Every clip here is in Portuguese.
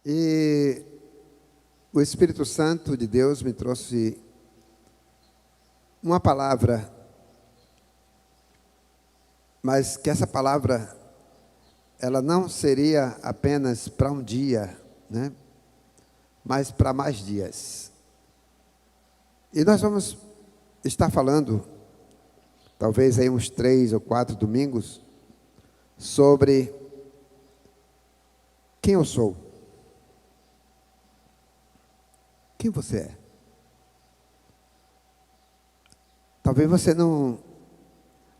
E o Espírito Santo de Deus me trouxe uma palavra, mas que essa palavra, ela não seria apenas para um dia, né? Mas para mais dias. E nós vamos estar falando, talvez aí uns 3 ou 4 domingos, sobre quem eu sou. Quem você é? Talvez você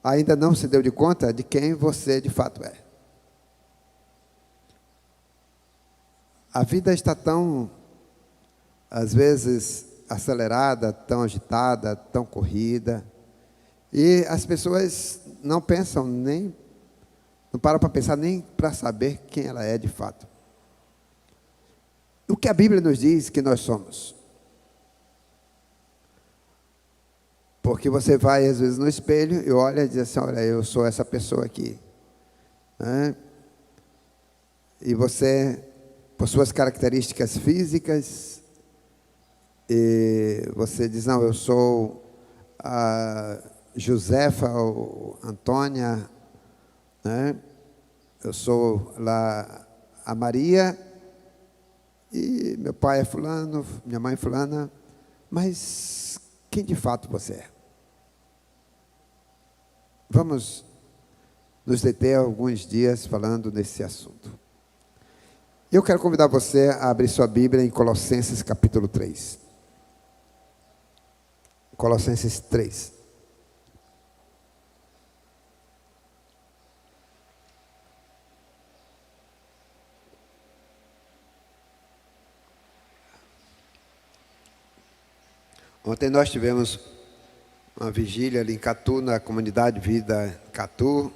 ainda não se deu de conta de quem você de fato é. A vida está tão, às vezes, acelerada, tão agitada, tão corrida, e as pessoas não pensam nem, não param para pensar nem para saber quem ela é de fato. O que a Bíblia nos diz que nós somos? Porque você vai, às vezes, no espelho e olha e diz assim, olha, eu sou essa pessoa aqui. Né? E você, por suas características físicas, e você diz, não, eu sou a Josefa ou Antônia, né? Eu sou lá a Maria, e meu pai é fulano, minha mãe é fulana, mas quem de fato você é? Vamos nos deter alguns dias falando nesse assunto. Eu quero convidar você a abrir sua Bíblia em Colossenses capítulo 3. Colossenses 3. Ontem nós tivemos uma vigília ali em Catu, na comunidade Vida Catu.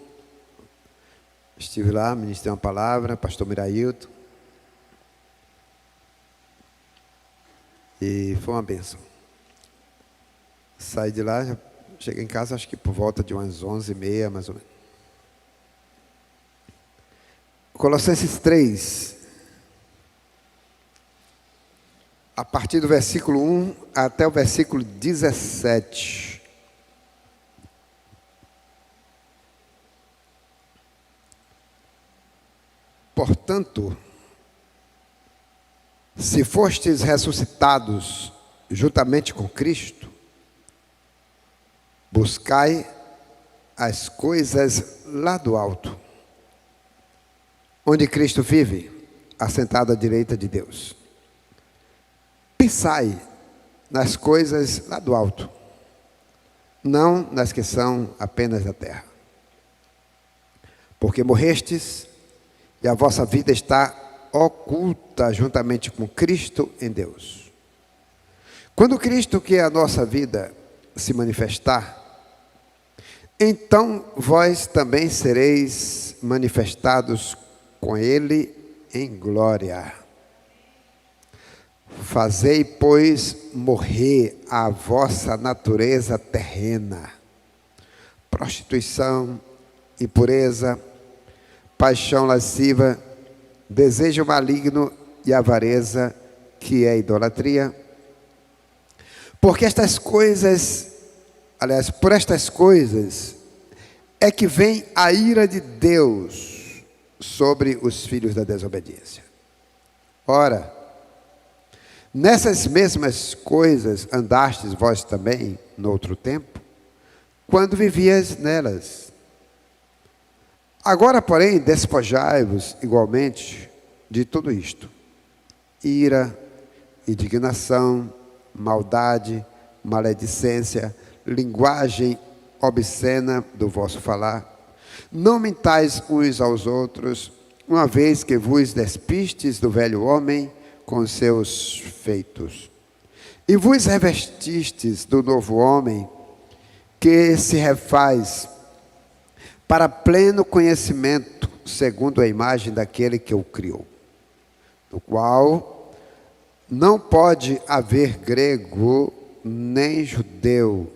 Estive lá, ministrei uma palavra, pastor Mirailton. E foi uma bênção. Saí de lá, já cheguei em casa, acho que por volta de umas 11h30, mais ou menos. Colossenses 3. A partir do versículo 1 até o versículo 17. Portanto, se fostes ressuscitados juntamente com Cristo, buscai as coisas lá do alto, onde Cristo vive, assentado à direita de Deus. Pensai nas coisas lá do alto, não nas que são apenas da terra. Porque morrestes, e a vossa vida está oculta juntamente com Cristo em Deus. Quando Cristo, que é a nossa vida, se manifestar, então vós também sereis manifestados com Ele em glória. Fazei, pois, morrer a vossa natureza terrena, prostituição, impureza, paixão lasciva, desejo maligno e avareza, que é idolatria. Porque estas coisas, aliás, por estas coisas, é que vem a ira de Deus sobre os filhos da desobediência. Ora, nessas mesmas coisas andastes vós também, no outro tempo, quando vivias nelas. Agora, porém, despojai-vos igualmente de tudo isto: ira, indignação, maldade, maledicência, linguagem obscena do vosso falar. Não mentais uns aos outros, uma vez que vos despistes do velho homem com seus feitos, e vos revestistes do novo homem, que se refaz para pleno conhecimento, segundo a imagem daquele que o criou, no qual não pode haver grego nem judeu,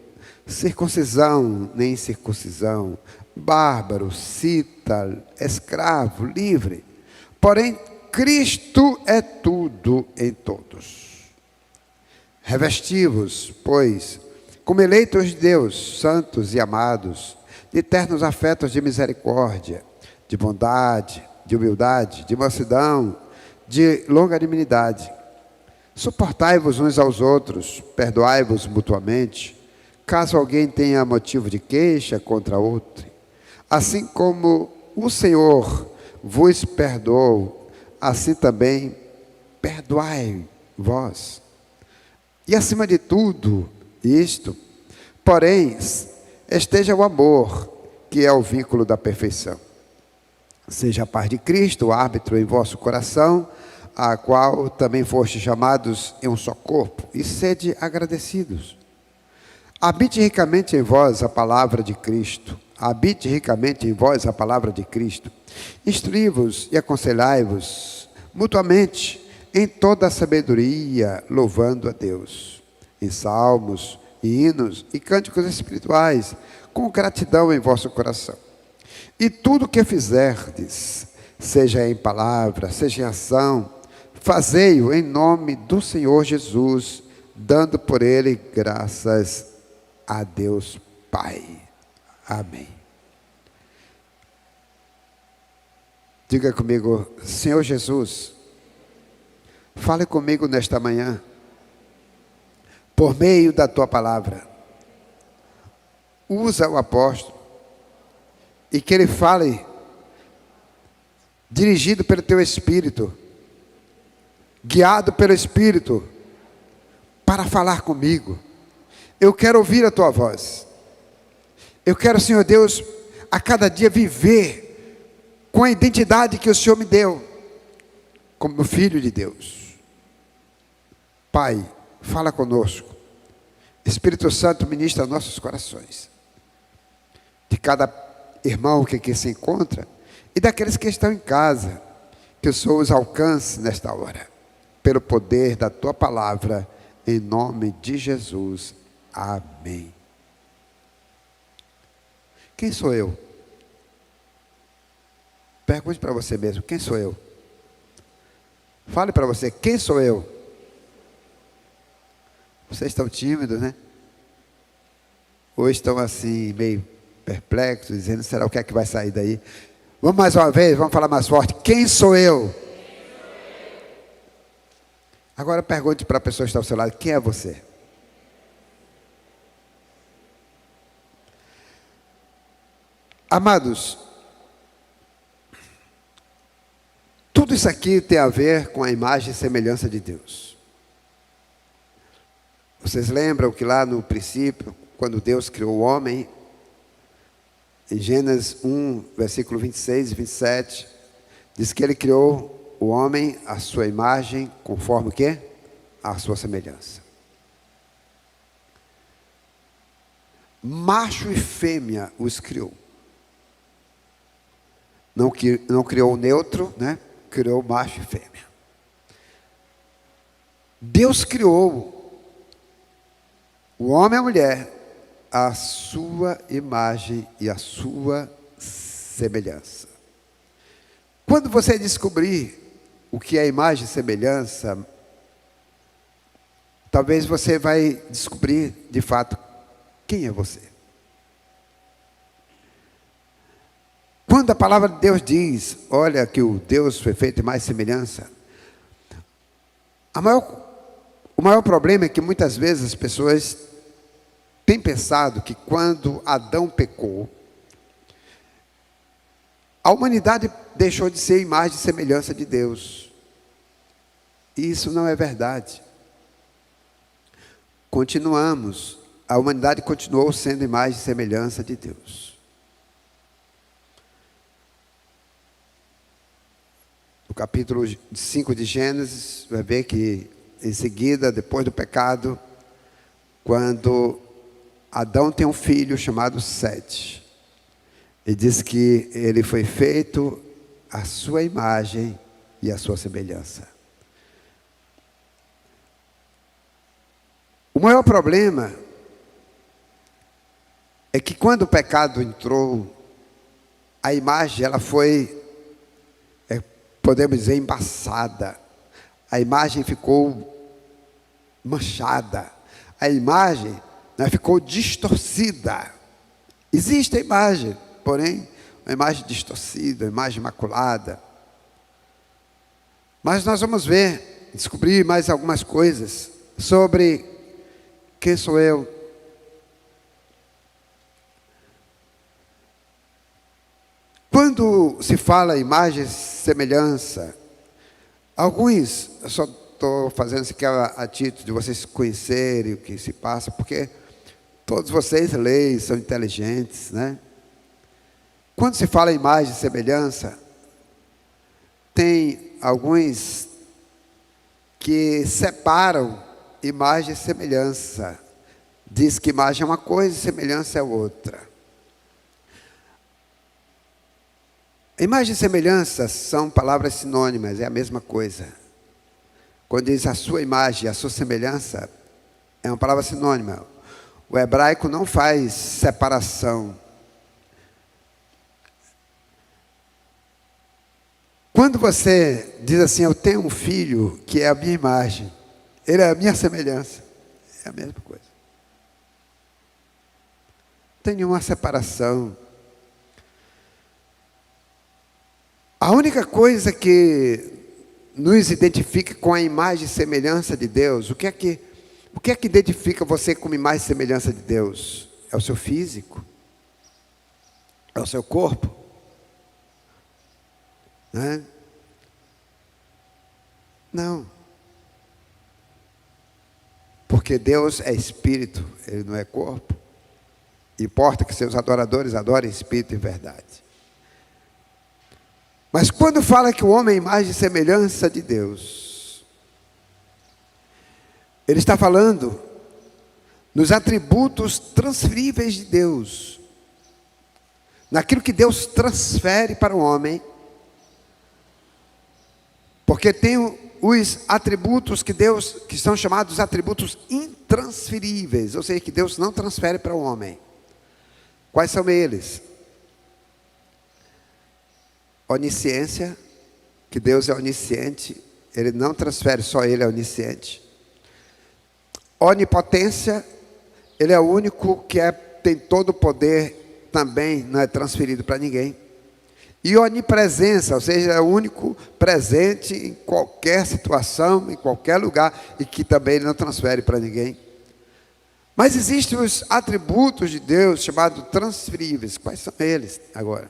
circuncisão nem incircuncisão, bárbaro, cita, escravo, livre, porém Cristo é tudo em todos. Revesti-vos, pois, como eleitos de Deus, santos e amados, de eternos afetos de misericórdia, de bondade, de humildade, de mansidão, de longanimidade. Suportai-vos uns aos outros, perdoai-vos mutuamente, caso alguém tenha motivo de queixa contra outro. Assim como o Senhor vos perdoou, assim também perdoai vós. E acima de tudo isto, porém, esteja o amor, que é o vínculo da perfeição. Seja a paz de Cristo, o árbitro em vosso coração, a qual também fostes chamados em um só corpo, e sede agradecidos. Habite ricamente em vós a palavra de Cristo. Habite ricamente em vós a palavra de Cristo. Instruí-vos e aconselhai-vos mutuamente em toda a sabedoria, louvando a Deus, em salmos, hinos e cânticos espirituais, com gratidão em vosso coração. E tudo o que fizerdes, seja em palavra, seja em ação, fazei-o em nome do Senhor Jesus, dando por ele graças a Deus Pai. Amém. Diga comigo: Senhor Jesus, fale comigo nesta manhã, por meio da tua palavra. Usa o apóstolo, e que ele fale, dirigido pelo teu Espírito, guiado pelo Espírito, para falar comigo. Eu quero ouvir a tua voz. Eu quero, Senhor Deus, a cada dia viver com a identidade que o Senhor me deu, como filho de Deus. Pai, fala conosco. Espírito Santo, ministra nossos corações. De cada irmão que aqui se encontra e daqueles que estão em casa, que o Senhor os alcance nesta hora, pelo poder da tua palavra, em nome de Jesus. Amém. Quem sou eu? Pergunte para você mesmo: quem sou eu? Fale para você: quem sou eu? Vocês estão tímidos, né? Ou estão assim, meio perplexos, dizendo: será o que é que vai sair daí? Vamos mais uma vez, vamos falar mais forte: quem sou eu? Agora pergunte para a pessoa que está ao seu lado: quem é você? Amados, tudo isso aqui tem a ver com a imagem e semelhança de Deus. Vocês lembram que lá no princípio, quando Deus criou o homem, em Gênesis 1, versículo 26 e 27, diz que ele criou o homem à sua imagem, conforme o quê? A sua semelhança. Macho e fêmea os criou. Não criou o neutro, né? Criou macho e fêmea. Deus criou o homem e a mulher à sua imagem e à sua semelhança. Quando você descobrir o que é imagem e semelhança, talvez você vai descobrir de fato quem é você. Quando a palavra de Deus diz, olha, que o Deus foi feito em mais semelhança, o maior problema é que muitas vezes as pessoas têm pensado que quando Adão pecou, a humanidade deixou de ser imagem e semelhança de Deus. E isso não é verdade. A humanidade continuou sendo imagem e semelhança de Deus. No capítulo 5 de Gênesis, vai ver que em seguida, depois do pecado, quando Adão tem um filho chamado Sete, ele diz que ele foi feito à sua imagem e à sua semelhança. O maior problema é que quando o pecado entrou, a imagem ela foi podemos dizer embaçada. A imagem ficou manchada. A imagem, né, ficou distorcida. Existe a imagem, porém, uma imagem distorcida, uma imagem maculada. Mas nós vamos ver, descobrir mais algumas coisas sobre quem sou eu. Quando se fala em imagem e semelhança, alguns, eu só estou fazendo isso aqui a título de vocês conhecerem o que se passa, porque todos vocês leem, são inteligentes, né? Quando se fala em imagem e semelhança, tem alguns que separam imagem e semelhança. Diz que imagem é uma coisa e semelhança é outra. Imagem e semelhança são palavras sinônimas, é a mesma coisa. Quando diz a sua imagem e a sua semelhança, é uma palavra sinônima. O hebraico não faz separação. Quando você diz assim, eu tenho um filho que é a minha imagem, ele é a minha semelhança, é a mesma coisa. Não tem nenhuma separação. A única coisa que nos identifica com a imagem e semelhança de Deus, o que é que identifica você com a imagem e semelhança de Deus? É o seu físico? É o seu corpo? Né? Não. Porque Deus é espírito, Ele não é corpo. Importa que seus adoradores adorem espírito e verdade. Mas quando fala que o homem é imagem e semelhança de Deus, ele está falando nos atributos transferíveis de Deus, naquilo que Deus transfere para o homem, porque tem os atributos que são chamados atributos intransferíveis, ou seja, que Deus não transfere para o homem. Quais são eles? Onisciência, que Deus é onisciente, Ele não transfere, só Ele é onisciente. Onipotência, Ele é o único que tem todo o poder, também não é transferido para ninguém. E onipresença, ou seja, é o único presente em qualquer situação, em qualquer lugar, e que também Ele não transfere para ninguém. Mas existem os atributos de Deus chamados transferíveis. Quais são eles agora?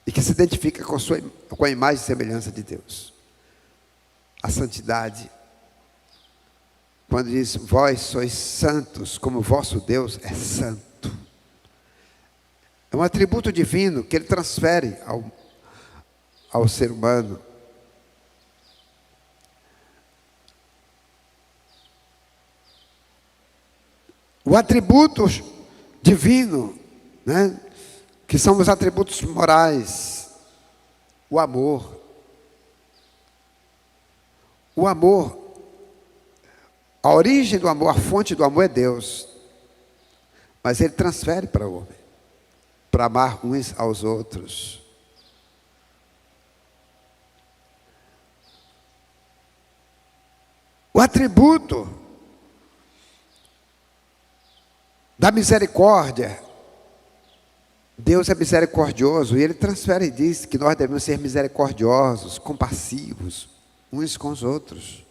E que se identifica com a imagem e semelhança de Deus. A santidade. Quando diz, vós sois santos, como vosso Deus é santo. É um atributo divino que Ele transfere ao ser humano. O atributo divino, né, que são os atributos morais, o amor. O amor, a origem do amor, a fonte do amor é Deus. Mas Ele transfere para o homem, para amar uns aos outros. O atributo da misericórdia, Deus é misericordioso e Ele transfere e diz que nós devemos ser misericordiosos, compassivos, uns com os outros.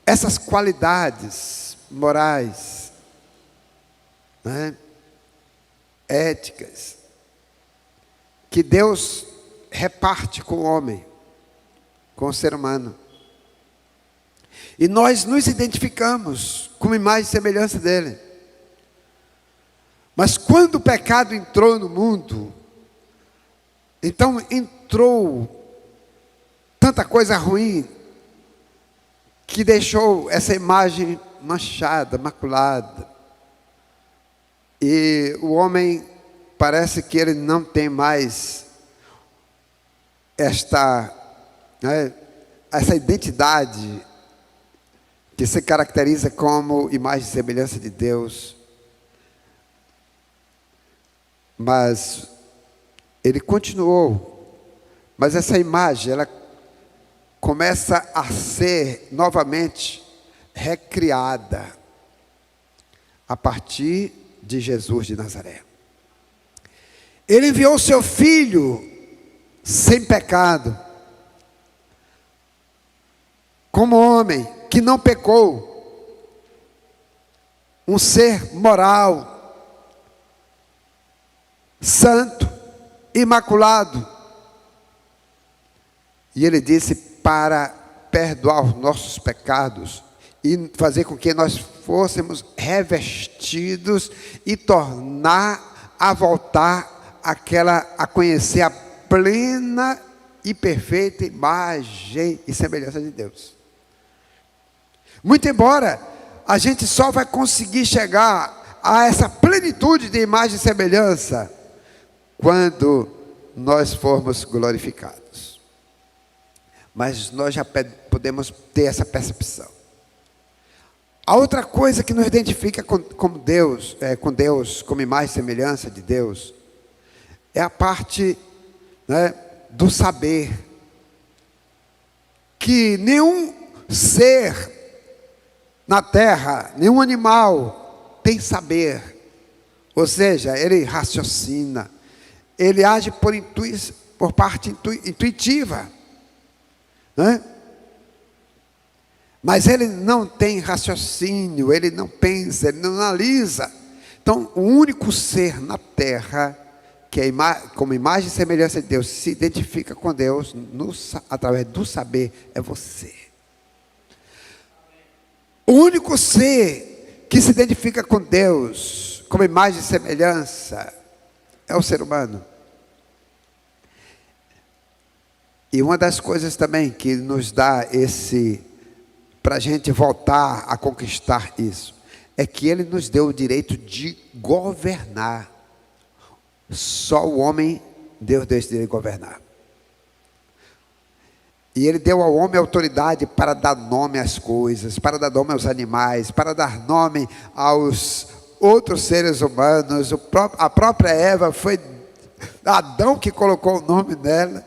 Essas qualidades morais, né, éticas, que Deus reparte com o homem, com o ser humano. E nós nos identificamos com a imagem e semelhança dele. Mas quando o pecado entrou no mundo, então entrou tanta coisa ruim, que deixou essa imagem manchada, maculada. E o homem parece que ele não tem mais essa identidade que se caracteriza como imagem e semelhança de Deus. Mas ele continuou Mas essa imagem, ela começa a ser novamente recriada a partir de Jesus de Nazaré. Ele enviou seu filho sem pecado, como homem que não pecou, um ser moral, santo, imaculado. E ele disse para perdoar os nossos pecados e fazer com que nós fôssemos revestidos e tornar a voltar a conhecer a plena e perfeita imagem e semelhança de Deus. Muito embora a gente só vai conseguir chegar a essa plenitude de imagem e semelhança quando nós formos glorificados. Mas nós já podemos ter essa percepção. A outra coisa que nos identifica com Deus, como imagem e semelhança de Deus, é a parte, né, do saber. Que nenhum ser na terra, nenhum animal tem saber. Ou seja, ele raciocina, ele age por parte intuitiva, né? Mas ele não tem raciocínio, ele não pensa, ele não analisa. Então, o único ser na terra que como imagem e semelhança de Deus se identifica com Deus através do saber é você. O único ser que se identifica com Deus como imagem e semelhança é o ser humano. E uma das coisas também que nos dá para a gente voltar a conquistar isso, é que Ele nos deu o direito de governar. Só o homem, Deus deu esse direito de governar. E Ele deu ao homem autoridade para dar nome às coisas, para dar nome aos animais, para dar nome aos outros seres humanos. A própria Eva, foi Adão que colocou o nome nela,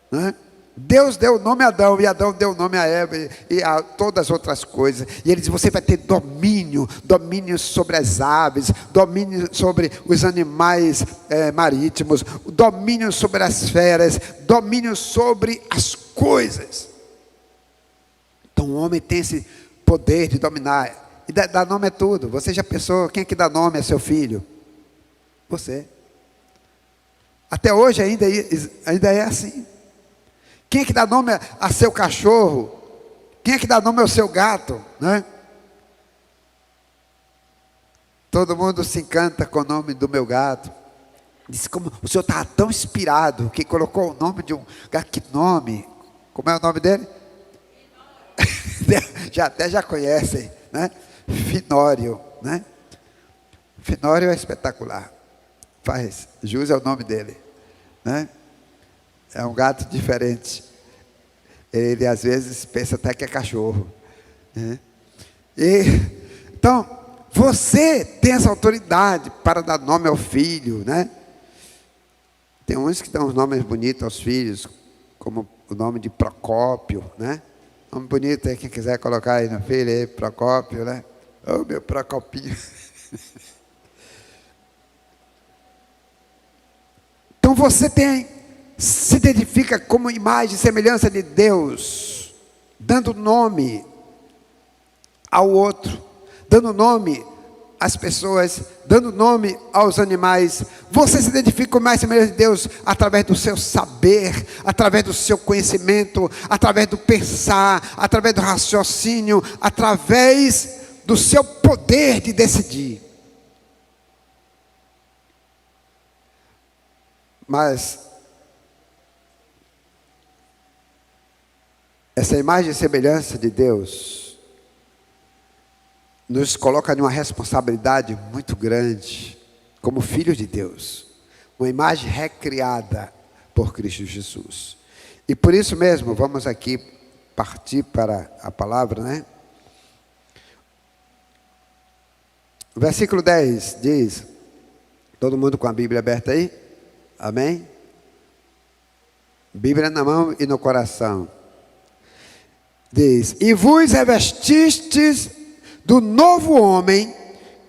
né? Deus deu o nome a Adão, e Adão deu o nome a Eva e a todas as outras coisas. E ele diz: você vai ter domínio sobre as aves, domínio sobre os animais marítimos, domínio sobre as feras, domínio sobre as coisas. Então o homem tem esse poder de dominar. E dar nome a tudo. Você já pensou, quem é que dá nome a seu filho? Você. Até hoje ainda é assim. Quem é que dá nome a seu cachorro? Quem é que dá nome ao seu gato, né? Todo mundo se encanta com o nome do meu gato. Diz como o senhor está tão inspirado que colocou o nome de um gato. Que nome? Como é o nome dele? já conhecem, né? Finório, né? Finório é espetacular. Faz jus ao nome dele, né? É um gato diferente. Ele às vezes pensa até que é cachorro, né? Então, você tem essa autoridade para dar nome ao filho, né? Tem uns que dão os nomes bonitos aos filhos, como o nome de Procópio, né? Nome bonito aí, quem quiser colocar aí no filho, aí, Procópio, né? Oh, meu Procopinho. Então você se identifica como imagem e semelhança de Deus, dando nome ao outro, dando nome às pessoas, dando nome aos animais. Você se identifica como imagem e semelhança de Deus através do seu saber, através do seu conhecimento, através do pensar, através do raciocínio, através do seu poder de decidir. Mas essa imagem e semelhança de Deus nos coloca numa responsabilidade muito grande, como filhos de Deus, uma imagem recriada por Cristo Jesus. E por isso mesmo, vamos aqui partir para a palavra, né? O versículo 10 diz, todo mundo com a Bíblia aberta aí? Amém? Bíblia na mão e no coração. Diz: e vos revestistes do novo homem,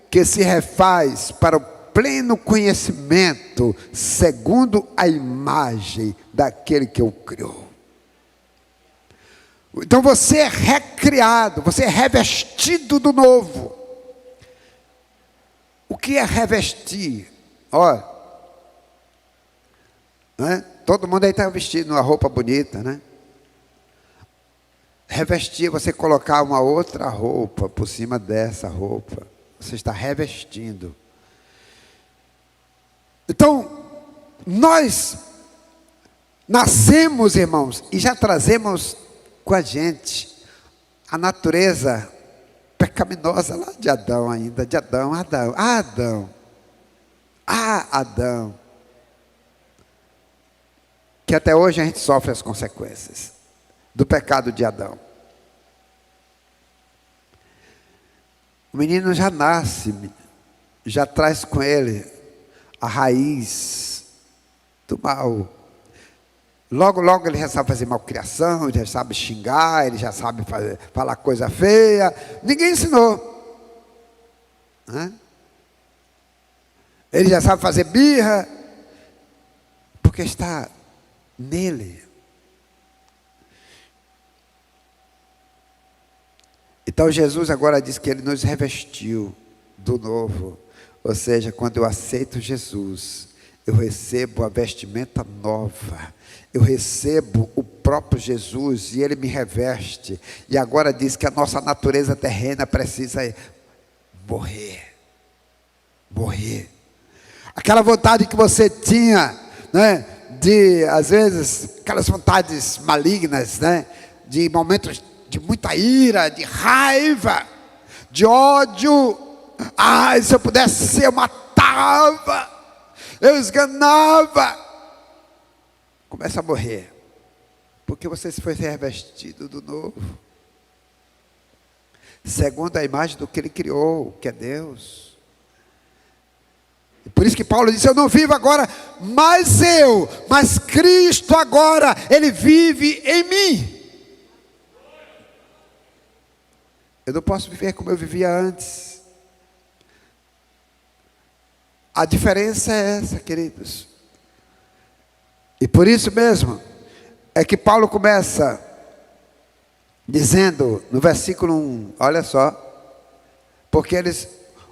que se refaz para o pleno conhecimento, segundo a imagem daquele que o criou. Então você é recriado, você é revestido do novo. O que é revestir? Olha, né? Todo mundo aí está vestido uma roupa bonita, né? Revestir é você colocar uma outra roupa por cima dessa roupa. Você está revestindo. Então, nós nascemos, irmãos, e já trazemos com a gente a natureza pecaminosa lá de Adão ainda, de Adão. Que até hoje a gente sofre as consequências do pecado de Adão. O menino já nasce, já traz com ele a raiz do mal. Logo, logo ele já sabe fazer malcriação, ele já sabe xingar, ele já sabe falar coisa feia. Ninguém ensinou, né? Ele já sabe fazer birra, porque está nele. Então Jesus agora diz que ele nos revestiu do novo. Ou seja, quando eu aceito Jesus, eu recebo a vestimenta nova. Eu recebo o próprio Jesus e ele me reveste. E agora diz que a nossa natureza terrena precisa morrer. Morrer. Aquela vontade que você tinha, né? De, às vezes, aquelas vontades malignas, né? De momentos de muita ira, de raiva, de ódio. Ai, se eu pudesse, eu matava, eu esganava. Começa a morrer, porque você foi revestido do novo, segundo a imagem do que ele criou, que é Deus. E por isso que Paulo disse: eu não vivo agora mais eu, mas Cristo agora, ele vive em mim. Eu não posso viver como eu vivia antes. A diferença é essa, queridos. E por isso mesmo, é que Paulo começa dizendo, no versículo 1, olha só, porque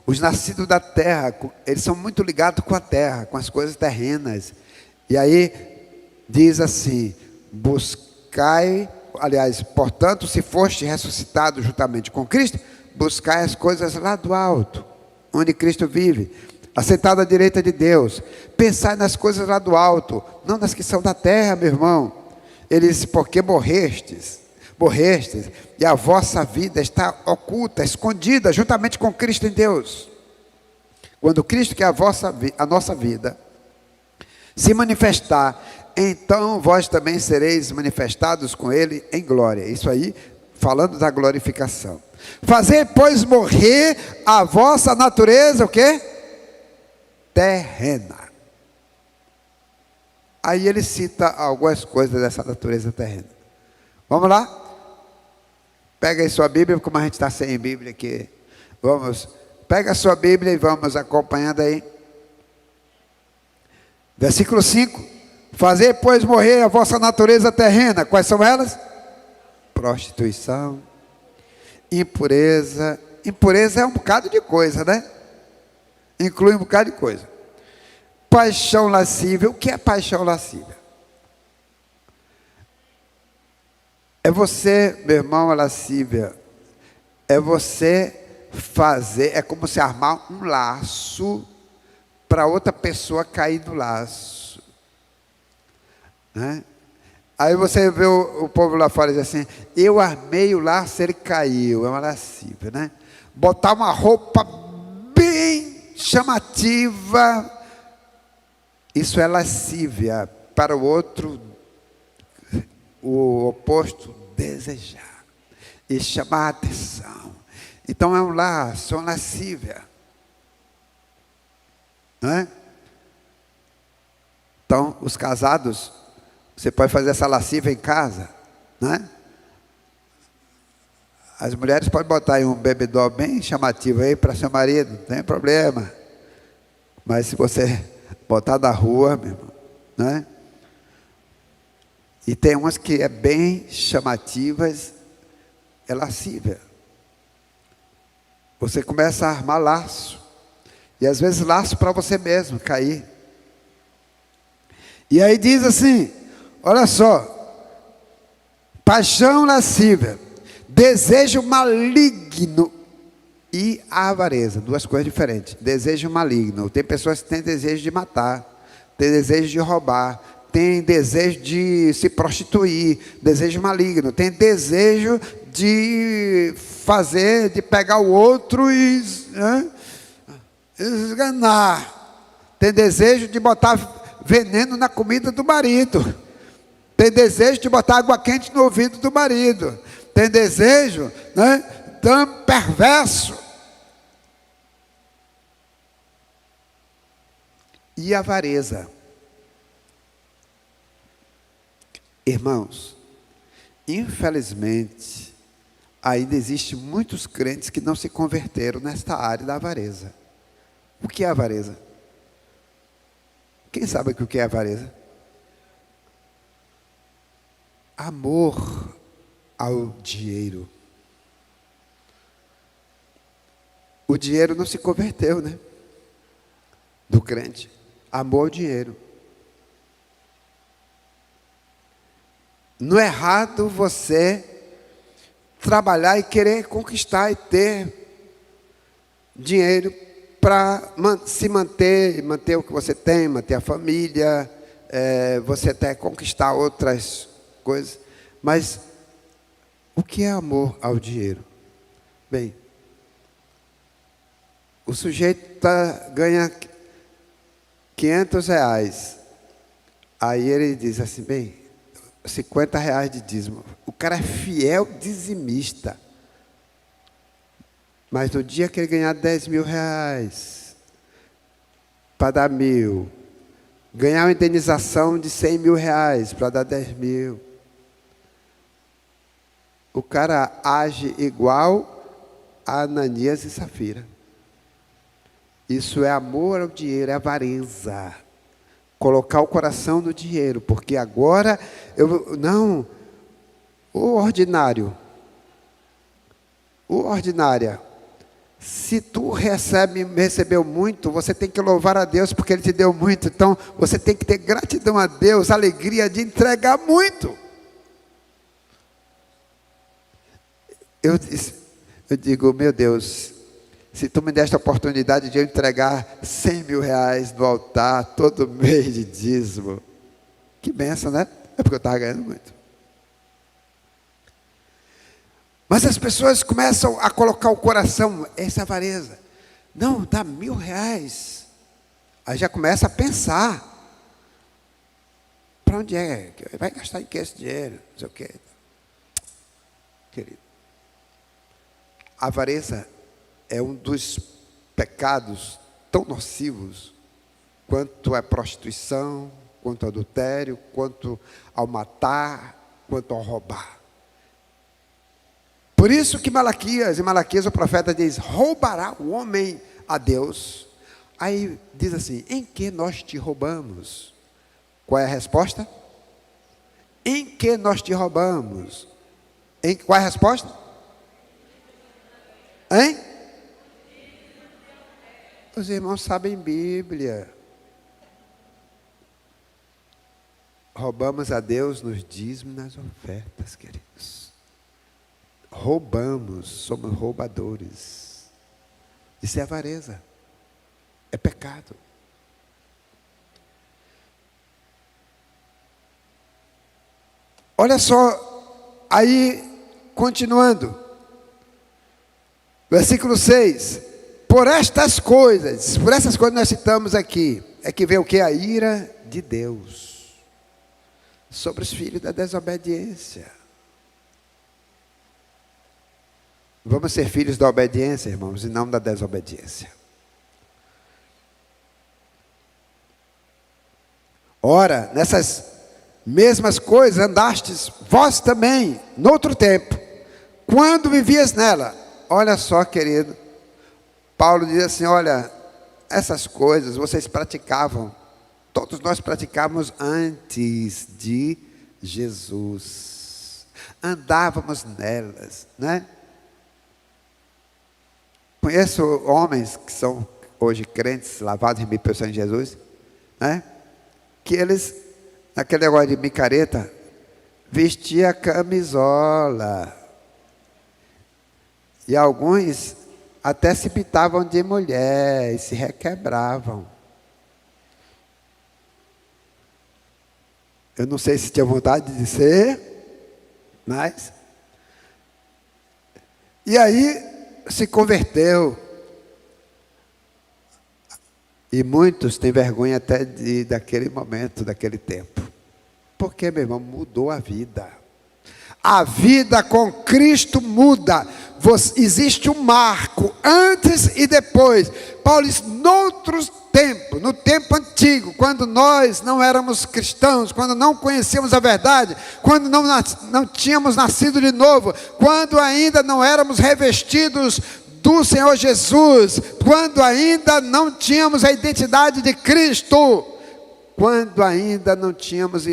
os nascidos da terra, eles são muito ligados com a terra, com as coisas terrenas. E aí, diz assim, buscai, aliás, portanto, se foste ressuscitado juntamente com Cristo, buscai as coisas lá do alto, onde Cristo vive, assentado à direita de Deus. Pensai nas coisas lá do alto, não nas que são da terra, meu irmão. Ele disse: porque morrestes, e a vossa vida está oculta, escondida, juntamente com Cristo em Deus. Quando Cristo, que é a nossa vida, se manifestar, então vós também sereis manifestados com Ele em glória. Isso aí, falando da glorificação. Fazer, pois, morrer a vossa natureza, o quê? Terrena. Aí ele cita algumas coisas dessa natureza terrena. Vamos lá? Pega aí sua Bíblia, como a gente está sem Bíblia aqui. Pega a sua Bíblia e vamos acompanhando aí. Versículo 5. Fazer, pois, morrer a vossa natureza terrena. Quais são elas? Prostituição, impureza. Impureza é um bocado de coisa, né? Inclui um bocado de coisa. Paixão lascívia. O que é paixão lascívia? É você, meu irmão, a lascívia. É você fazer, é como se armar um laço para outra pessoa cair no laço, né? Aí você vê o povo lá fora dizer assim: eu armei o laço, ele caiu. É uma lascívia, né? Botar uma roupa bem chamativa, isso é lascívia para o outro, o oposto desejar e chamar a atenção. Então é um laço, uma lascívia, não é? Então os casados Você pode fazer essa lasciva em casa, né? As mulheres podem botar aí um bebedol bem chamativo aí para seu marido, não tem problema. Mas se você botar da rua, meu irmão, né? E tem umas que é bem chamativas, é lascívia. Você começa a armar laço. E às vezes laço para você mesmo cair. E aí diz assim, olha só. Paixão lascívia, desejo maligno e avareza. Duas coisas diferentes. Desejo maligno. Tem pessoas que têm desejo de matar, tem desejo de roubar, tem desejo de se prostituir, desejo maligno. Tem desejo de fazer, de pegar o outro e esganar. Tem desejo de botar veneno na comida do marido. Tem desejo de botar água quente no ouvido do marido. Tem desejo, né, tão perverso. E avareza. Irmãos, infelizmente, ainda existem muitos crentes que não se converteram nesta área da avareza. O que é avareza? Quem sabe o que é avareza? Amor ao dinheiro. O dinheiro não se converteu, né? Do crente. Amor ao dinheiro. Não é errado você trabalhar e querer conquistar e ter dinheiro para se manter o que você tem, manter a família, você até conquistar outras coisas. Mas o que é amor ao dinheiro? Bem, o sujeito ganha R$500. Aí ele diz assim, bem, R$50 de dízimo. O cara é fiel dizimista. Mas no dia que ele ganhar R$10.000, para dar 1.000, ganhar uma indenização de R$100.000 para dar 10.000, o cara age igual a Ananias e Safira. Isso é amor ao dinheiro, é avareza. Colocar o coração no dinheiro, porque agora o ordinária, se tu recebeu muito, você tem que louvar a Deus porque Ele te deu muito. Então, você tem que ter gratidão a Deus, alegria de entregar muito. Eu digo, meu Deus, se tu me deste a oportunidade de eu entregar R$100.000 no altar, todo mês de dízimo, que bênção, né? É porque eu estava ganhando muito. Mas as pessoas começam a colocar o coração, essa avareza. Não, dá R$1.000. Aí já começa a pensar. Para onde é? Vai gastar em que esse dinheiro? Não sei o quê. Querido, a avareza é um dos pecados tão nocivos quanto a prostituição, quanto ao adultério, quanto ao matar, quanto ao roubar. Por isso que em Malaquias o profeta diz, roubará o homem a Deus. Aí diz assim, em que nós te roubamos? Qual é a resposta? Em que nós te roubamos? Qual é a resposta? Hein? Os irmãos sabem Bíblia. Roubamos a Deus nos dízimos e nas ofertas, queridos. Roubamos, somos roubadores. Isso é avareza. É pecado. Olha só, aí, continuando. Versículo 6. Por essas coisas nós citamos aqui, é que vem o que? A ira de Deus sobre os filhos da desobediência. Vamos ser filhos da obediência, irmãos, e não da desobediência. Ora, mesmas coisas andastes vós também, noutro tempo, quando vivias nela. Olha só, querido, Paulo diz assim, olha, essas coisas vocês praticavam, todos nós praticávamos antes de Jesus, andávamos nelas, né? Conheço homens que são hoje crentes, lavados em pelo sangue de Jesus, né? Que eles, naquele negócio de micareta, vestia camisola, e alguns até se pintavam de mulher e se requebravam. Eu não sei se tinha vontade de ser, mas... E aí se converteu. E muitos têm vergonha até daquele momento, daquele tempo. Porque, meu irmão, mudou a vida. A vida com Cristo muda. Existe um marco, antes e depois. Paulo diz, noutros tempos, no tempo antigo, quando nós não éramos cristãos, quando não conhecíamos a verdade, quando não tínhamos nascido de novo, quando ainda não éramos revestidos do Senhor Jesus, quando ainda não tínhamos a identidade de Cristo, quando ainda não tínhamos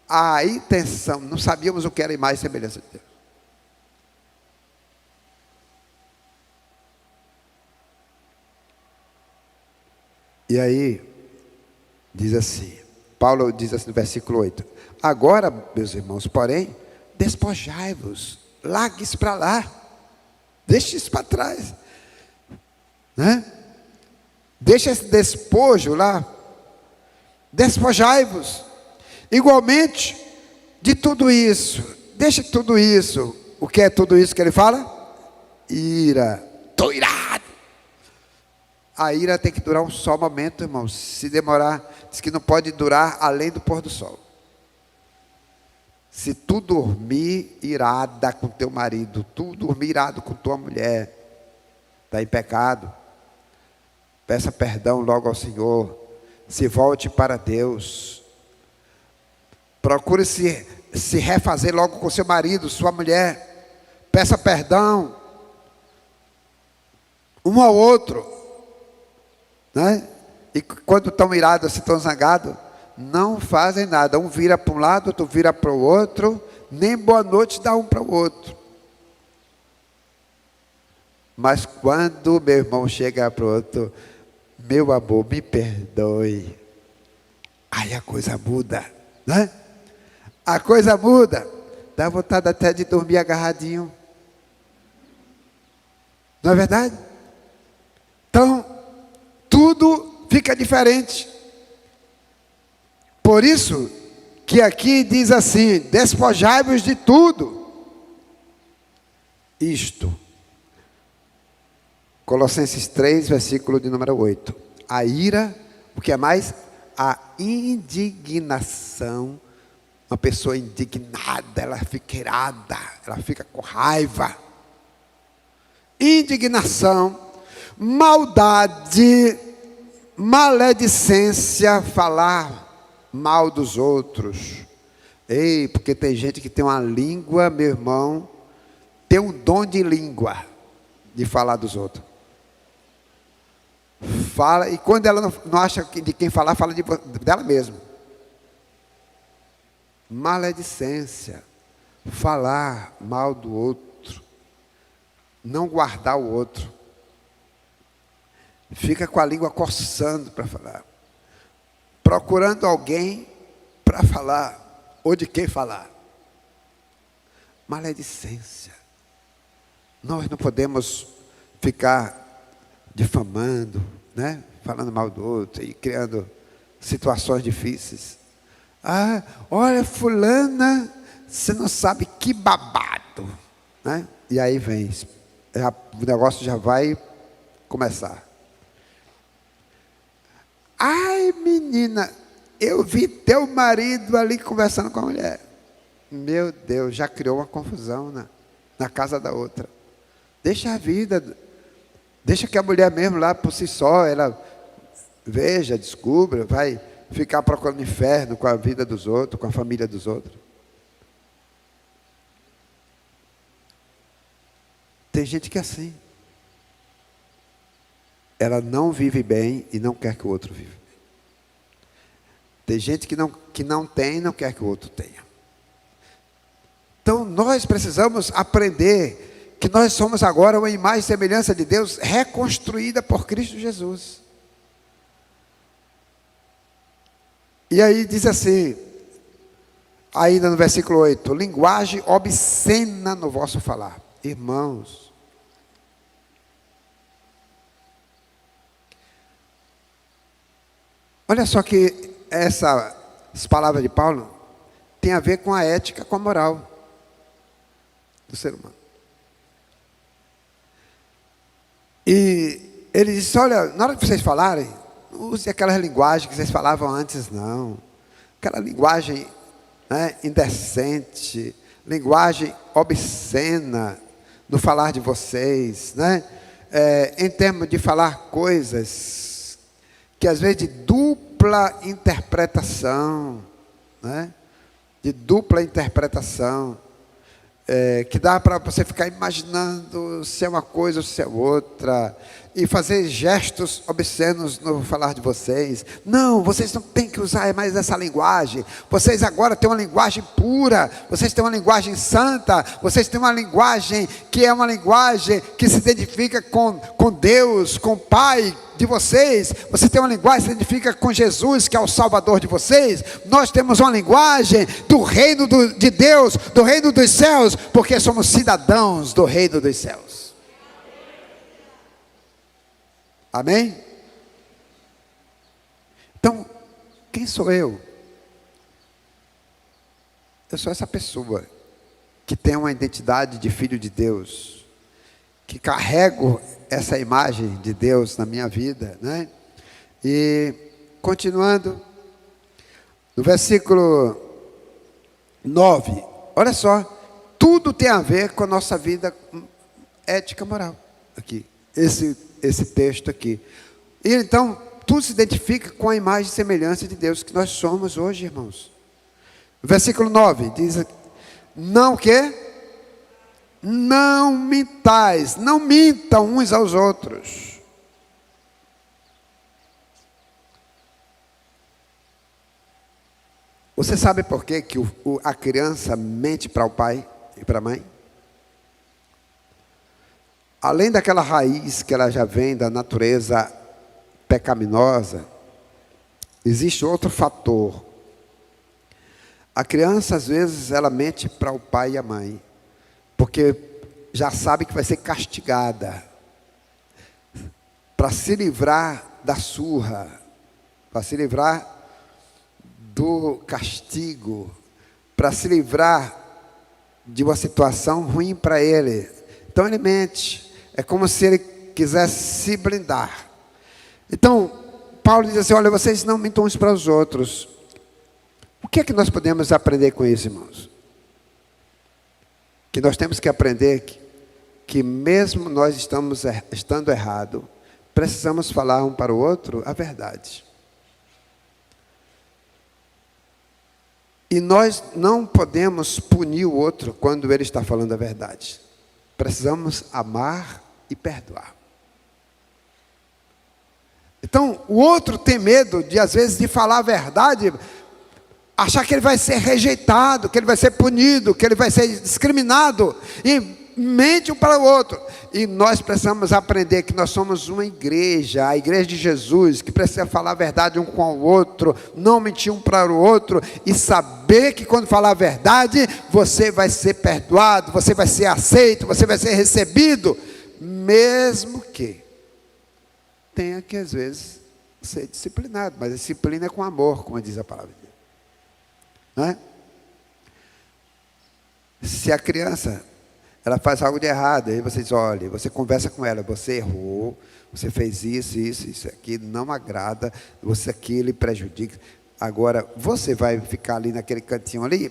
a intenção, não sabíamos o que era imagem e semelhança de Deus. E aí, diz assim, Paulo diz assim no versículo 8, agora, meus irmãos, porém, despojai-vos, largue isso para lá, deixe isso para trás, né? Deixa esse despojo lá, despojai-vos, igualmente, de tudo isso, deixa tudo isso. O que é tudo isso que ele fala? Ira, estou irado. A ira tem que durar um só momento, irmãos. Se demorar, diz que não pode durar além do pôr do sol. Se tu dormir irada com teu marido, tu dormir irado com tua mulher, está em pecado, peça perdão logo ao Senhor, se volte para Deus, procure se refazer logo com seu marido, sua mulher, peça perdão, um ao outro, né? E quando estão irados, se estão zangados, não fazem nada, um vira para um lado, outro vira para o outro, nem boa noite dá um para o outro. Mas quando meu irmão chega para o outro, meu amor, me perdoe, aí a coisa muda, né? A coisa muda, dá vontade até de dormir agarradinho, não é verdade? Então, tudo fica diferente. Por isso que aqui diz assim, despojai-vos de tudo. Isto. Colossenses 3, versículo de número 8. A ira, o que é mais? A indignação. Uma pessoa indignada, ela fica irada, ela fica com raiva. Indignação, maldade, maledicência, falar mal dos outros. Ei, porque tem gente que tem uma língua, meu irmão, tem um dom de língua, de falar dos outros. Fala, e quando ela não acha de quem falar, fala dela mesma. Maledicência, falar mal do outro, não guardar o outro, fica com a língua coçando para falar, procurando alguém para falar, ou de quem falar. Maledicência. Nós não podemos ficar difamando, né? Falando mal do outro e criando situações difíceis. Ah, olha, fulana, você não sabe que babado, né? E aí vem, o negócio já vai começar. Ai, menina, eu vi teu marido ali conversando com a mulher. Meu Deus, já criou uma confusão na casa da outra. Deixa a vida, deixa que a mulher mesmo lá por si só, ela veja, descubra, vai ficar procurando inferno com a vida dos outros, com a família dos outros. Tem gente que é assim. Ela não vive bem e não quer que o outro viva. Tem gente que não tem e não quer que o outro tenha. Então nós precisamos aprender que nós somos agora uma imagem e semelhança de Deus reconstruída por Cristo Jesus. E aí diz assim, ainda no versículo 8, linguagem obscena no vosso falar. Irmãos, olha só que essas palavras de Paulo tem a ver com a ética, com a moral do ser humano. E ele disse, olha, na hora que vocês falarem, não use aquela linguagem que vocês falavam antes, não. Aquela linguagem, né, indecente, linguagem obscena no falar de vocês, né? Em termos de falar coisas que às vezes de dupla interpretação, né? De dupla interpretação, que dá para você ficar imaginando se é uma coisa ou se é outra, e fazer gestos obscenos no falar de vocês. Não, vocês não têm que usar mais essa linguagem. Vocês agora têm uma linguagem pura, vocês têm uma linguagem santa, vocês têm uma linguagem que é uma linguagem que se identifica com Deus, com o Pai de vocês. Você tem uma linguagem que se identifica com Jesus, que é o Salvador de vocês. Nós temos uma linguagem do reino de Deus, do reino dos céus, porque somos cidadãos do reino dos céus. Amém? Então, quem sou eu? Eu sou essa pessoa que tem uma identidade de filho de Deus, que carrego essa imagem de Deus na minha vida, né? E continuando, no versículo 9, olha só, tudo tem a ver com a nossa vida ética moral, aqui, esse texto aqui. E então, tudo se identifica com a imagem e semelhança de Deus que nós somos hoje, irmãos. Versículo 9, diz, não o quê? Não mintais, não mintam uns aos outros. Você sabe por que a criança mente para o pai e para a mãe? Além daquela raiz que ela já vem da natureza pecaminosa, existe outro fator. A criança, às vezes, ela mente para o pai e a mãe, porque já sabe que vai ser castigada, para se livrar da surra, para se livrar do castigo, para se livrar de uma situação ruim para ele. Então ele mente. É como se ele quisesse se blindar. Então, Paulo diz assim, olha, vocês não mintam uns para os outros. O que é que nós podemos aprender com isso, irmãos? Que nós temos que aprender que mesmo nós estando errado, precisamos falar um para o outro a verdade. E nós não podemos punir o outro quando ele está falando a verdade. Precisamos amar e perdoar. Então, o outro tem medo de, às vezes, de falar a verdade, achar que ele vai ser rejeitado, que ele vai ser punido, que ele vai ser discriminado, e mente um para o outro. E nós precisamos aprender que nós somos uma igreja, a igreja de Jesus, que precisa falar a verdade um com o outro, não mentir um para o outro, e saber que quando falar a verdade, você vai ser perdoado, você vai ser aceito, você vai ser recebido, mesmo que tenha que, às vezes, ser disciplinado, mas a disciplina é com amor, como diz a palavra de Deus. Não é? Se a criança, ela faz algo de errado, aí você diz, olha, você conversa com ela, você errou, você fez isso aqui, não agrada, você aqui lhe prejudica. Agora, você vai ficar ali naquele cantinho ali,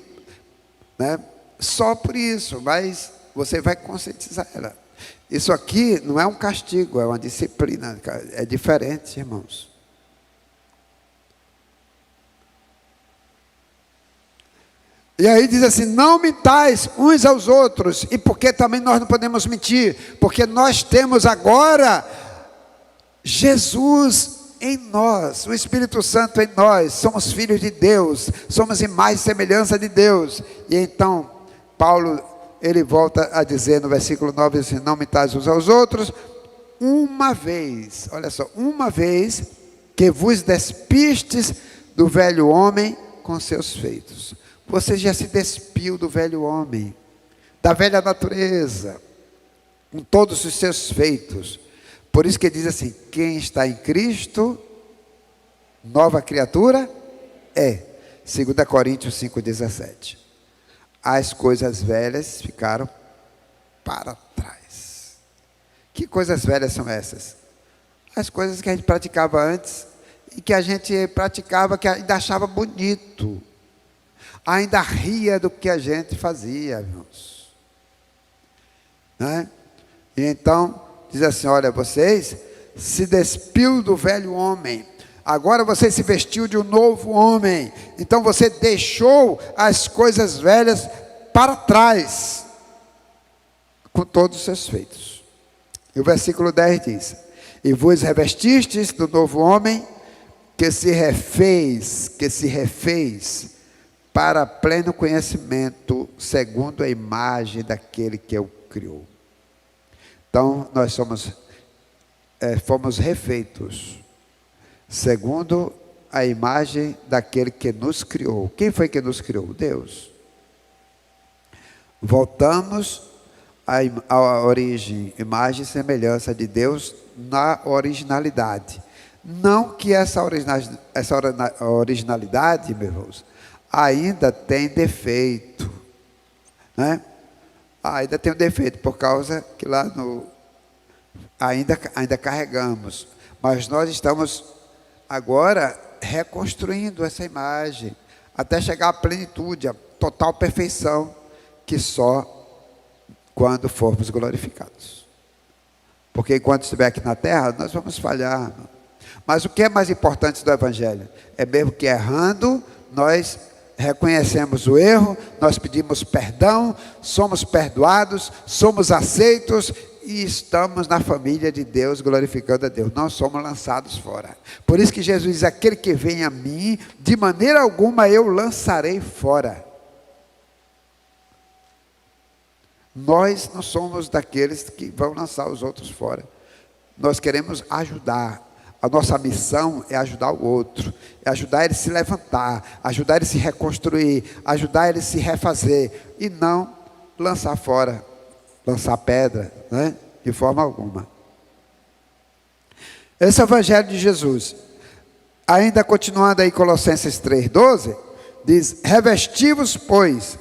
né? Só por isso, mas você vai conscientizar ela. Isso aqui não é um castigo, é uma disciplina, é diferente, irmãos. E aí diz assim: não mintais uns aos outros. E porque também nós não podemos mentir? Porque nós temos agora Jesus em nós, o Espírito Santo em nós, somos filhos de Deus, somos imagem e semelhança de Deus. E então, Paulo, ele volta a dizer no versículo 9, assim: não mintais uns aos outros, uma vez, olha só, uma vez que vos despistes do velho homem com seus feitos. Você já se despiu do velho homem, da velha natureza, com todos os seus feitos. Por isso que diz assim: quem está em Cristo, nova criatura é. 2 Coríntios 5,17. As coisas velhas ficaram para trás. Que coisas velhas são essas? As coisas que a gente praticava antes, e que a gente praticava, que ainda achava bonito, ainda ria do que a gente fazia, irmãos, né? E então diz assim: olha, vocês se despiu do velho homem, agora você se vestiu de um novo homem. Então você deixou as coisas velhas para trás, com todos os seus feitos. E o versículo 10 diz: e vos revestistes do novo homem, que se refez para pleno conhecimento, segundo a imagem daquele que o criou. Então, nós fomos refeitos, segundo a imagem daquele que nos criou. Quem foi que nos criou? Deus. Voltamos à origem, imagem e semelhança de Deus na originalidade. Não que essa originalidade, meus irmãos, ainda tem defeito, né? Ainda tem um defeito, por causa que lá ainda carregamos. Mas nós estamos agora reconstruindo essa imagem, até chegar à plenitude, à total perfeição, que só quando formos glorificados. Porque enquanto estiver aqui na terra, nós vamos falhar. Mas o que é mais importante do Evangelho? É mesmo que errando, nós reconhecemos o erro, nós pedimos perdão, somos perdoados, somos aceitos e estamos na família de Deus, glorificando a Deus. Não somos lançados fora. Por isso que Jesus diz: aquele que vem a mim, de maneira alguma eu lançarei fora. Nós não somos daqueles que vão lançar os outros fora. Nós queremos ajudar. A nossa missão é ajudar o outro, é ajudar ele a se levantar, ajudar ele a se reconstruir, ajudar ele a se refazer, e não lançar fora, lançar pedra, né? De forma alguma. Esse é o Evangelho de Jesus. Ainda continuando aí, Colossenses 3,12, diz: revesti-vos, pois,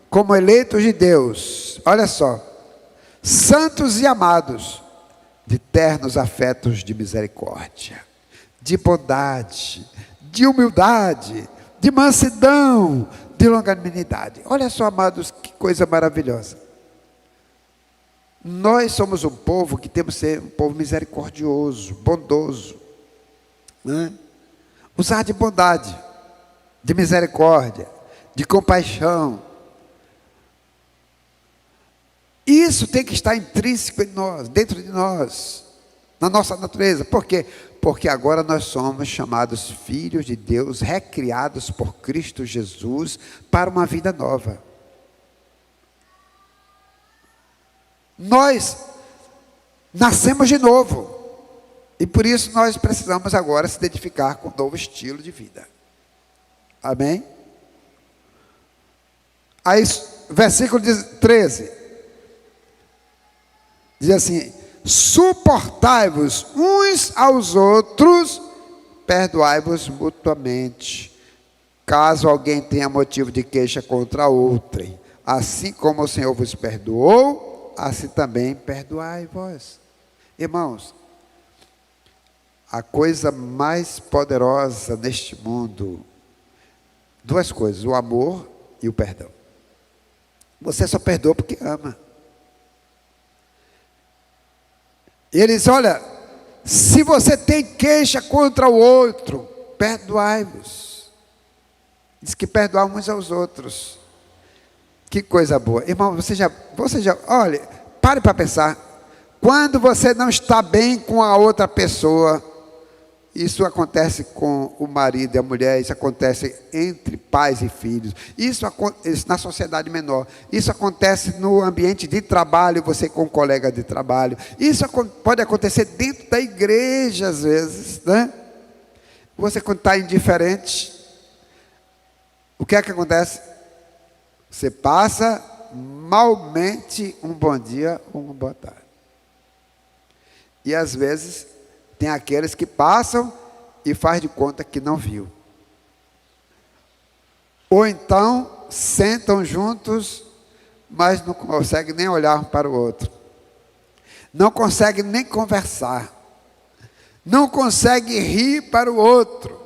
como eleitos de Deus, olha só, santos e amados, de ternos afetos de misericórdia, de bondade, de humildade, de mansidão, de longanimidade. Olha só, amados, que coisa maravilhosa. Nós somos um povo que temos que ser um povo misericordioso, bondoso, né? Usar de bondade, de misericórdia, de compaixão. Isso tem que estar intrínseco em nós, dentro de nós, na nossa natureza. Por quê? Porque agora nós somos chamados filhos de Deus, recriados por Cristo Jesus para uma vida nova. Nós nascemos de novo, e por isso nós precisamos agora se identificar com um novo estilo de vida. Amém? Aí, versículo 13. Diz assim: suportai-vos uns aos outros, perdoai-vos mutuamente, caso alguém tenha motivo de queixa contra outrem. Assim como o Senhor vos perdoou, assim também perdoai vós. Irmãos, a coisa mais poderosa neste mundo, duas coisas: o amor e o perdão. Você só perdoa porque ama. Ele diz: olha, se você tem queixa contra o outro, perdoai-vos. Diz que perdoar uns aos outros. Que coisa boa. Irmão, olha, pare para pensar. Quando você não está bem com a outra pessoa, isso acontece com o marido e a mulher, isso acontece entre pais e filhos, isso na sociedade menor, isso acontece no ambiente de trabalho, você com um colega de trabalho, isso pode acontecer dentro da igreja às vezes, né? Você quando está indiferente, o que é que acontece? Você passa malmente um bom dia ou uma boa tarde. E às vezes tem aqueles que passam e faz de conta que não viu. Ou então sentam juntos, mas não conseguem nem olhar um para o outro. Não conseguem nem conversar. Não conseguem rir para o outro.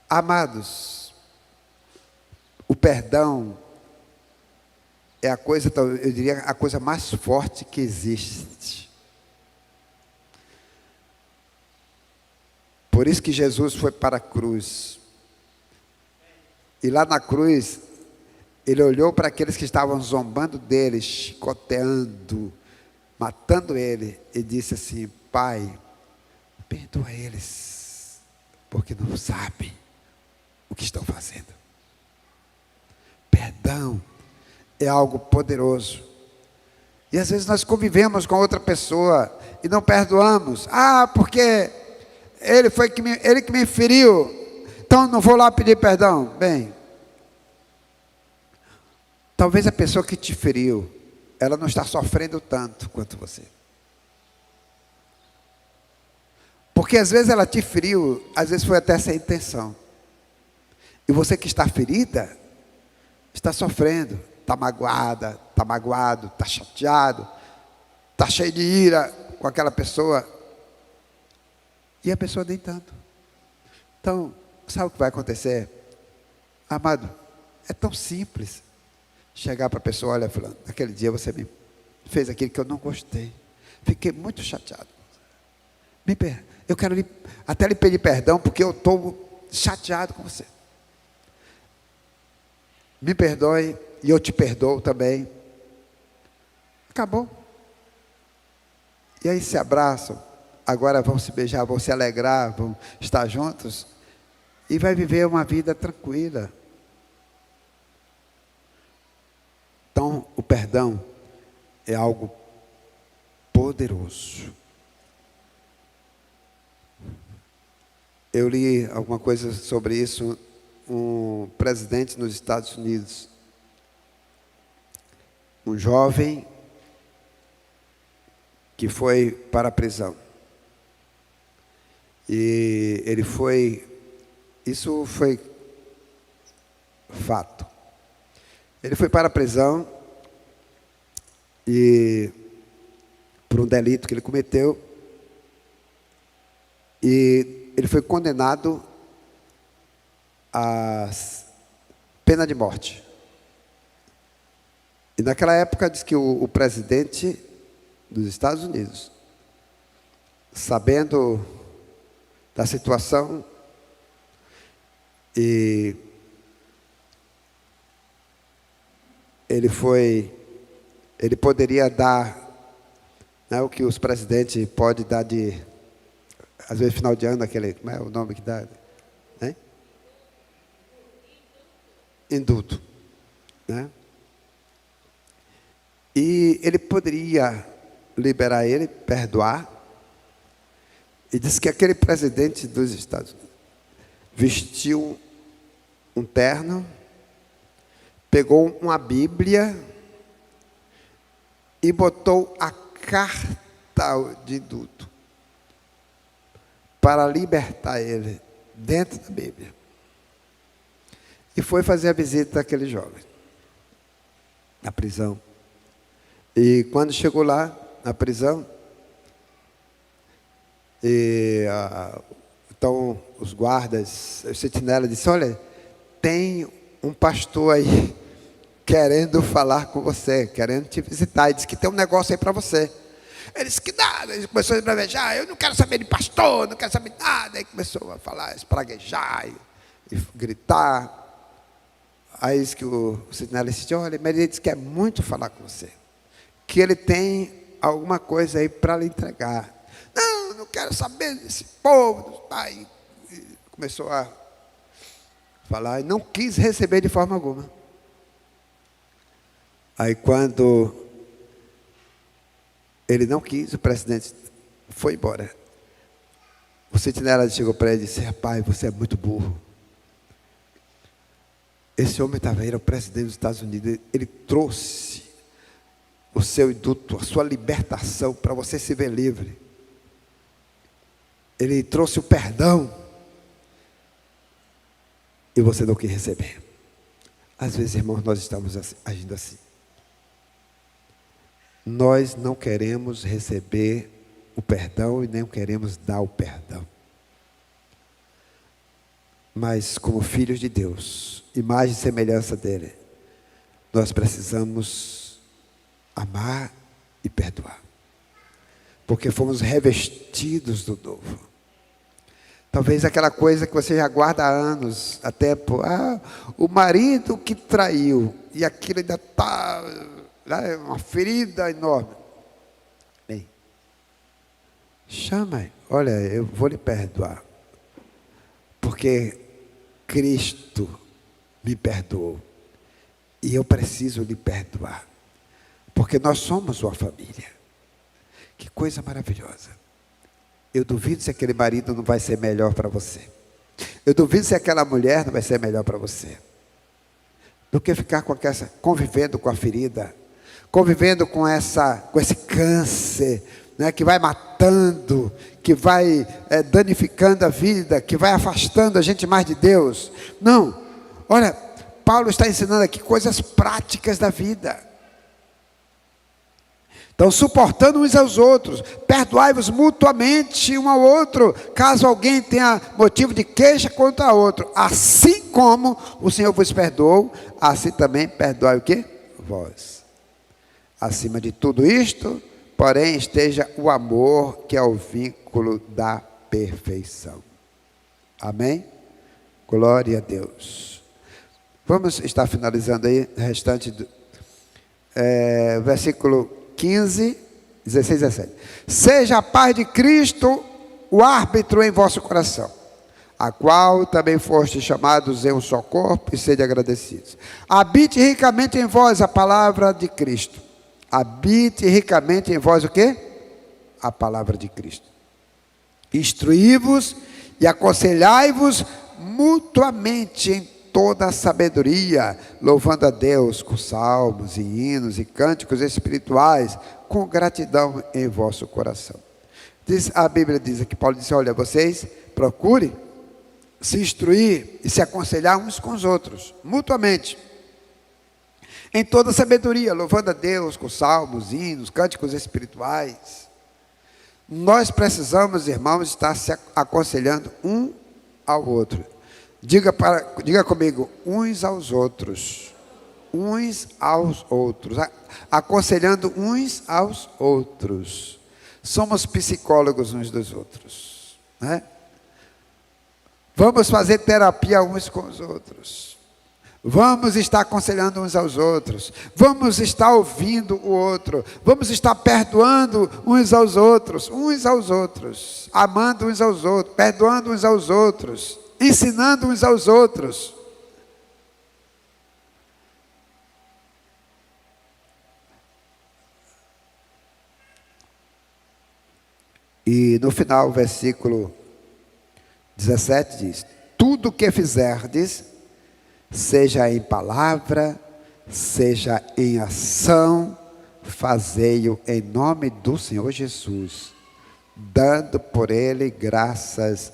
Amados, o perdão é a coisa, eu diria, a coisa mais forte que existe. Por isso que Jesus foi para a cruz. E lá na cruz, ele olhou para aqueles que estavam zombando dele, chicoteando, matando ele, e disse assim: Pai, perdoa eles, porque não sabem o que estão fazendo. Perdão é algo poderoso. E às vezes nós convivemos com outra pessoa e não perdoamos. Porque ele que me feriu, então não vou lá pedir perdão. Bem, talvez a pessoa que te feriu, ela não está sofrendo tanto quanto você. Porque às vezes ela te feriu, às vezes foi até sem intenção. E você que está ferida, está sofrendo, está magoada, está magoado, está chateado, está cheio de ira com aquela pessoa. E a pessoa nem tanto. Então, sabe o que vai acontecer? Amado, é tão simples. Chegar para a pessoa: olha, fulano, naquele dia você me fez aquilo que eu não gostei. Fiquei muito chateado. Eu quero até lhe pedir perdão, porque eu estou chateado com você. Me perdoe, e eu te perdoo também. Acabou. E aí se abraçam. Agora vão se beijar, vão se alegrar, vão estar juntos. E vai viver uma vida tranquila. Então, o perdão é algo poderoso. Eu li alguma coisa sobre isso. Um presidente nos Estados Unidos, um jovem que foi para a prisão. E ele foi, isso foi fato. Ele foi para a prisão e por um delito que ele cometeu, e ele foi condenado a pena de morte. E naquela época diz que o presidente dos Estados Unidos, sabendo da situação, e ele poderia dar, né, o que os presidentes podem dar de, às vezes final de ano, aquele, como é o nome que dá? Né? Indulto, né? E ele poderia liberar ele, perdoar. E diz que aquele presidente dos Estados Unidos vestiu um terno, pegou uma Bíblia e botou a carta de indulto para libertar ele dentro da Bíblia. E foi fazer a visita àquele jovem na prisão. E quando chegou lá na prisão, então os guardas, o sentinela disse: olha, tem um pastor aí querendo falar com você, querendo te visitar, e disse que tem um negócio aí para você. Ele disse que nada, ele começou a esbravejar: eu não quero saber de pastor, não quero saber de nada. Aí começou a falar, espraguejar e gritar. Aí diz que o sentinela disse: olha, mas ele disse que quer muito falar com você, que ele tem alguma coisa aí para lhe entregar. Não, não quero saber desse povo. Aí começou a falar e não quis receber de forma alguma. Aí quando ele não quis, o presidente foi embora. O sentinela chegou para ele e disse: rapaz, você é muito burro. Esse homem estava aí, era o presidente dos Estados Unidos. Ele trouxe o seu induto, a sua libertação, para você se ver livre. Ele trouxe o perdão. E você não quis receber. Às vezes, irmãos, nós estamos agindo assim. Nós não queremos receber o perdão e nem queremos dar o perdão. Mas como filhos de Deus, imagem e semelhança dele, nós precisamos amar e perdoar. Porque fomos revestidos do novo. Talvez aquela coisa que você já guarda há anos, há tempo. O marido que traiu, e aquilo ainda está, uma ferida enorme. Bem, chama, olha, eu vou lhe perdoar. Porque Cristo me perdoou. E eu preciso lhe perdoar. Porque nós somos uma família. Que coisa maravilhosa. Eu duvido se aquele marido não vai ser melhor para você. Eu duvido se aquela mulher não vai ser melhor para você. Do que ficar convivendo com a ferida, convivendo com esse câncer, né, que vai matando, que vai danificando a vida, que vai afastando a gente mais de Deus. Não, olha, Paulo está ensinando aqui coisas práticas da vida. Então, suportando uns aos outros, perdoai-vos mutuamente um ao outro, caso alguém tenha motivo de queixa contra outro. Assim como o Senhor vos perdoou, assim também perdoai o quê? Vós. Acima de tudo isto, porém, esteja o amor, que é o vínculo da perfeição. Amém? Glória a Deus. Vamos estar finalizando aí, o restante do versículo 15, 16, 17. Seja a paz de Cristo o árbitro em vosso coração, a qual também foste chamados em um só corpo, e sede agradecidos. Habite ricamente em vós a palavra de Cristo. Habite ricamente em vós o quê? A palavra de Cristo. Instruí-vos e aconselhai-vos mutuamente em toda a sabedoria, louvando a Deus com salmos e hinos e cânticos espirituais, com gratidão em vosso coração. A Bíblia diz aqui, Paulo diz: olha, vocês procurem se instruir e se aconselhar uns com os outros, mutuamente, em toda a sabedoria, louvando a Deus com salmos, hinos, cânticos espirituais. Nós precisamos, irmãos, estar se aconselhando um ao outro. Diga comigo, uns aos outros. Uns aos outros. Aconselhando uns aos outros. Somos psicólogos uns dos outros, né? Vamos fazer terapia uns com os outros. Vamos estar aconselhando uns aos outros. Vamos estar ouvindo o outro. Vamos estar perdoando uns aos outros. Uns aos outros. Amando uns aos outros. Perdoando uns aos outros. Ensinando uns aos outros. E no final, o versículo 17 diz: tudo o que fizerdes, seja em palavra, seja em ação, fazei-o em nome do Senhor Jesus, dando por ele graças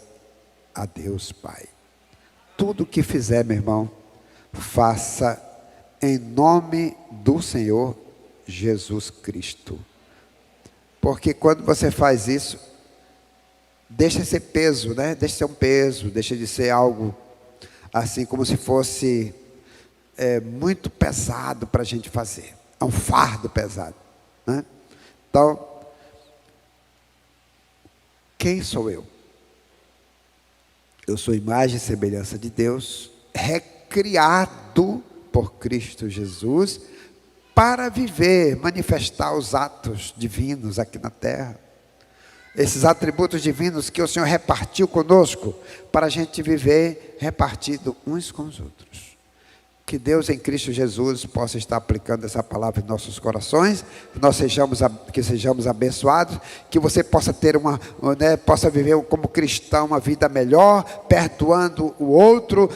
a Deus Pai. Tudo que fizer, meu irmão, faça em nome do Senhor Jesus Cristo. Porque quando você faz isso, deixa de ser peso, né? Deixa de ser um peso, deixa de ser algo assim como se fosse muito pesado para a gente fazer. É um fardo pesado, né? Então, quem sou eu? Eu sou imagem e semelhança de Deus, recriado por Cristo Jesus para viver, manifestar os atos divinos aqui na terra. Esses atributos divinos que o Senhor repartiu conosco para a gente viver repartido uns com os outros. Que Deus em Cristo Jesus possa estar aplicando essa palavra em nossos corações, que sejamos abençoados, que você possa ter possa viver como cristão uma vida melhor, perdoando o outro,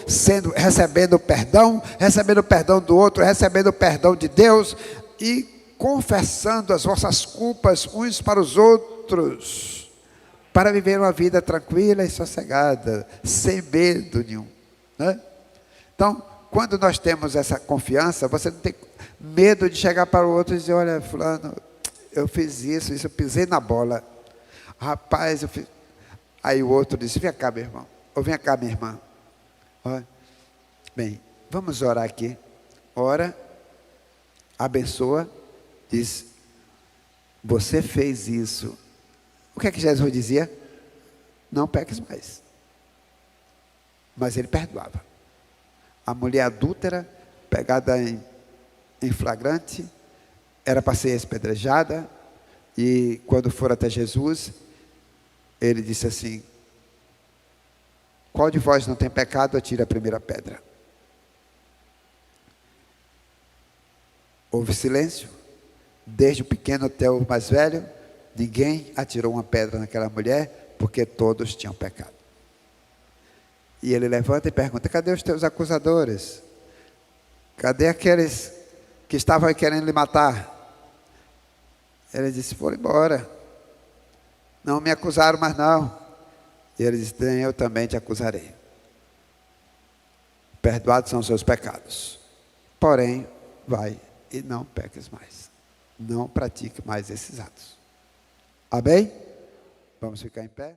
recebendo perdão do outro, recebendo o perdão de Deus e confessando as vossas culpas uns para os outros, para viver uma vida tranquila e sossegada, sem medo nenhum, né? Então, quando nós temos essa confiança, você não tem medo de chegar para o outro e dizer: olha, fulano, eu fiz isso, eu pisei na bola. Rapaz, eu fiz... Aí o outro disse: vem cá, meu irmão. Ou vem cá, minha irmã. Olha. Bem, vamos orar aqui. Ora, abençoa, diz: você fez isso. O que é que Jesus dizia? Não peques mais. Mas ele perdoava. A mulher adúltera, pegada em flagrante, era para ser apedrejada, e quando for até Jesus, ele disse assim: qual de vós não tem pecado, atire a primeira pedra. Houve silêncio, desde o pequeno até o mais velho, ninguém atirou uma pedra naquela mulher, porque todos tinham pecado. E ele levanta e pergunta: cadê os teus acusadores? Cadê aqueles que estavam querendo lhe matar? Ele disse: foram embora. Não me acusaram mais não. E ele disse: nem eu também te acusarei. Perdoados são os seus pecados. Porém, vai e não peques mais. Não pratique mais esses atos. Amém? Vamos ficar em pé?